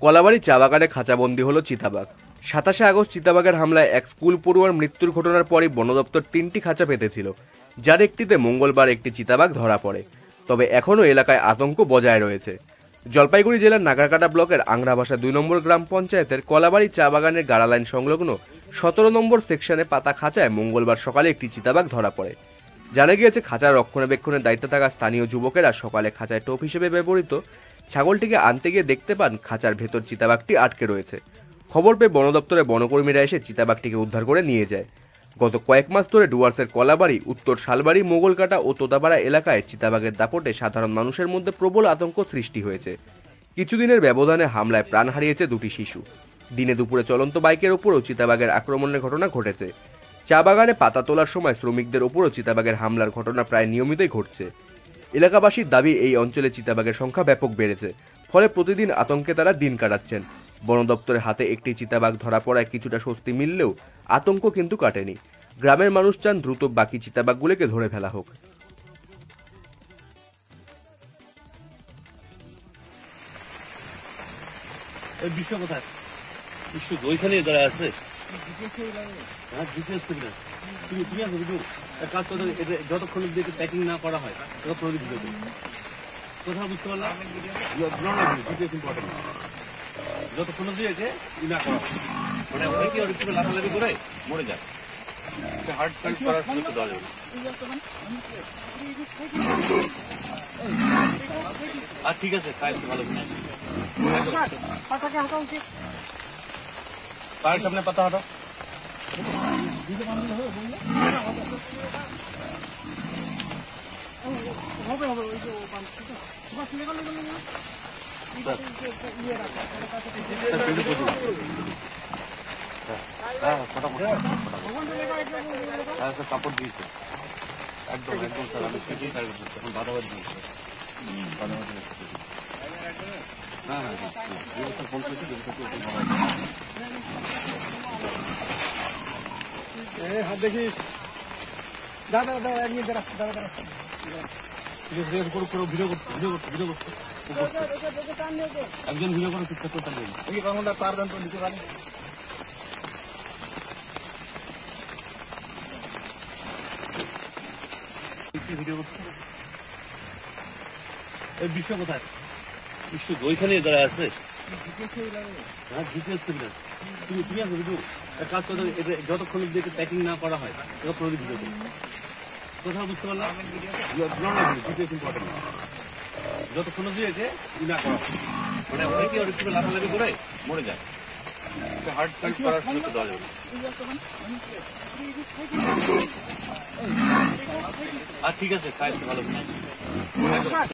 কলাবাড়ি চা বাগানে খাঁচাবন্দি হলো চিতাবাঘ। 27 আগস্ট চিতাবাঘের হামলায় এক স্কুল পড়ুয়ার মৃত্যুর ঘটনার পরই বন দপ্তর 3টি খাঁচা পেতেছিল, যার একটিতে মঙ্গলবার একটি চিতাবাঘ ধরা পড়ে। তবে এখনও এলাকায় আতঙ্ক বজায় রয়েছে। জলপাইগুড়ি জেলার নাগারকাটা ব্লকের আংরাভাষা 2 নম্বর গ্রাম পঞ্চায়েতের কলাবাড়ি চা বাগানের গাড়া লাইন সংলগ্ন 17 নম্বর সেকশনে পাতা খাঁচায় মঙ্গলবার সকালে একটি চিতাবাঘ ধরা পড়ে। জানা গিয়েছে, খাঁচার রক্ষণাবেক্ষণের দায়িত্বে থাকা স্থানীয় যুবকেরা সকালে খাঁচায় টোপ হিসেবে ব্যবহৃত ছাগলটিকে আনতে গিয়ে দেখতে পান খাঁচার ভেতর চিতাবাঘটি আটকে রয়েছে। খবর পেয়ে বন দপ্তরের বনকর্মীরা এসে চিতাবাঘটিকে উদ্ধার করে নিয়ে যায়। গত কয়েক মাস ধরে ডুয়ার্সের কলাবাড়ি, উত্তর শালবাড়ি, মোগলকাটা ও তোতাপাড়া এলাকায় চিতাবাঘের দাপটে সাধারণ মানুষের মধ্যে প্রবল আতঙ্ক সৃষ্টি হয়েছে। কিছুদিনের ব্যবধানে হামলায় প্রাণ হারিয়েছে 2টি শিশু। দিনে দুপুরে চলন্ত বাইকের ওপরও চিতাবাঘের আক্রমণের ঘটনা ঘটেছে। চা বাগানে পাতা তোলার সময় শ্রমিকদের ওপরও চিতাবাঘের হামলার ঘটনা প্রায় নিয়মিতই ঘটছে। এলাকাবাসীর দাবি, এই অঞ্চলে চিতাবাঘের সংখ্যা ব্যাপক বেড়েছে, ফলে প্রতিদিন আতঙ্কে তারা দিন কাটাচ্ছেন। বন দপ্তরের হাতে একটি চিতাবাঘ ধরা পড়ায় কিছুটা স্বস্তি মিললেও আতঙ্ক কিন্তু কাটেনি। গ্রামের মানুষ চান দ্রুত বাকি চিতাবাঘগুলোকে ধরে ফেলা হোক। বিশ্ব কোথায়? বিশ্ব ওইখানে দাঁড়ায় আছে। যতক্ষণ প্যাকিং না করা হয় ততক্ষণ কোথাও বুঝতে পারলাম, যতক্ষণ একে না করা হয় মানে অনেকে একটু লাফালাফি করে মরে যায়। হার্ট ফেল করার সুযোগ দেওয়া যাবে। আর ঠিক আছে, খাই ভালো পায়ের সামনে পাতা হাঁটো। কাপড় দিয়েছে একদম একদম স্যার, আমি সেটাই তখন বাধাবাদ দিয়েছে। হ্যাঁ হ্যাঁ ব্যবস্থা ফোন করেছি, হাত দেখিস। দাদা দাদা এক মিনিট দাঁড়া দাদা দাঁড়া ভিডিও করছে একজন ভিডিও করে ঠিকঠাক করতে পারবেন। তার দাম তো নিতে পারি। ভিডিও করছে। এই বিশ্ব কোথায়? বিশ্ব ওইখানে দাঁড়ায় আছে। হ্যাঁ জিতে হচ্ছে কিনা তুমি আসো ভিডিও কাজ করতে, যতক্ষণ প্যাকিং না করা হয় ততক্ষণ ভিডিও করি। কোথাও বুঝতে পারলাম, যতক্ষণ একে না করা হয় মানে অনেকে একটু লাফালাফি করে মরে যায়। হার্ট ফেল করার সুযোগ দেওয়া যাবে। আর ঠিক আছে, খাই ভালো।